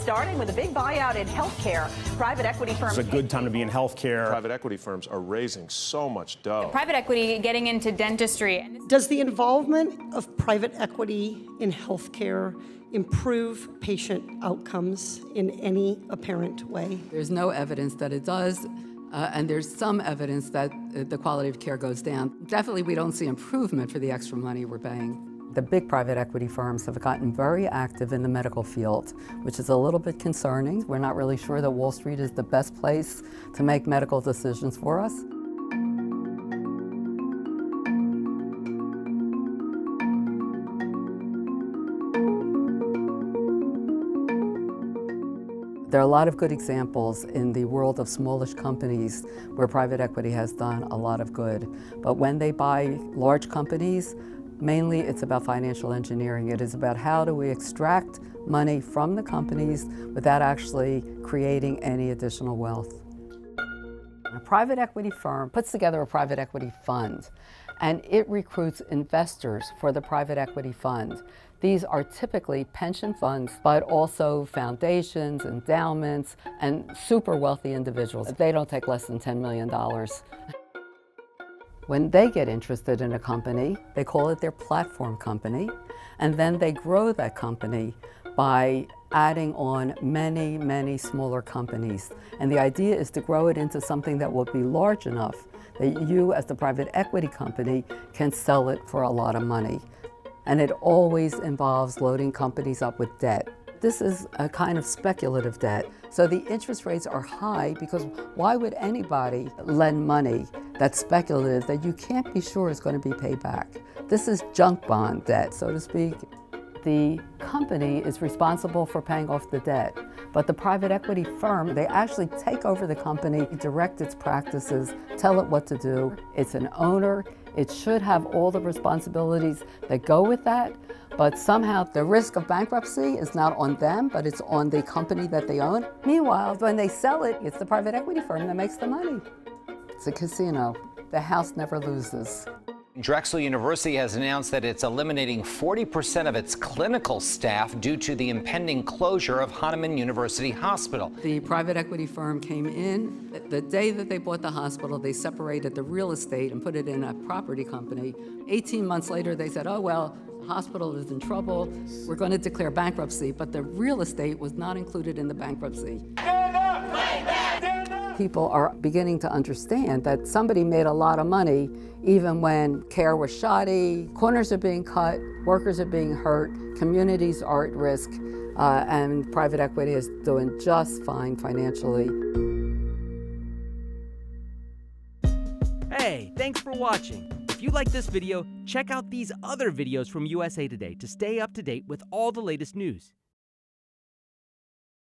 starting with a big buyout in healthcare. Private equity firms. It's a good time to be in healthcare. Private equity firms are raising so much dough. Private equity getting into dentistry. Does the involvement of private equity in healthcare improve patient outcomes in any apparent way? There's no evidence that it does, and there's some evidence that the quality of care goes down. Definitely we don't see improvement for the extra money we're paying. The big private equity firms have gotten very active in the medical field, which is a little bit concerning. We're not really sure that Wall Street is the best place to make medical decisions for us. There are a lot of good examples in the world of smallish companies where private equity has done a lot of good. But when they buy large companies, mainly it's about financial engineering. It is about how do we extract money from the companies without actually creating any additional wealth. A private equity firm puts together a private equity fund, and it recruits investors for the private equity fund. These are typically pension funds, but also foundations, endowments, and super wealthy individuals. They don't take less than $10 million. When they get interested in a company, they call it their platform company, and then they grow that company by adding on many, many smaller companies. And the idea is to grow it into something that will be large enough that you, as the private equity company, can sell it for a lot of money. And it always involves loading companies up with debt. This is a kind of speculative debt. So the interest rates are high because why would anybody lend money that's speculative that you can't be sure is going to be paid back? This is junk bond debt, so to speak. The company is responsible for paying off the debt, but the private equity firm, they actually take over the company, direct its practices, tell it what to do. It's an owner. It should have all the responsibilities that go with that, but somehow the risk of bankruptcy is not on them, but it's on the company that they own. Meanwhile, when they sell it, it's the private equity firm that makes the money. It's a casino. The house never loses. Drexel University has announced that it's eliminating 40% of its clinical staff due to the impending closure of Hahnemann University Hospital. The private equity firm came in. The day that they bought the hospital, they separated the real estate and put it in a property company. 18 months later, they said, oh, well, the hospital is in trouble. We're going to declare bankruptcy, but the real estate was not included in the bankruptcy. Stand up! Fight back! Stand up! People are beginning to understand that somebody made a lot of money even when care was shoddy, corners are being cut, workers are being hurt, communities are at risk, and private equity is doing just fine financially. Hey, thanks for watching. If you like this video, check out these other videos from USA Today to stay up to date with all the latest news.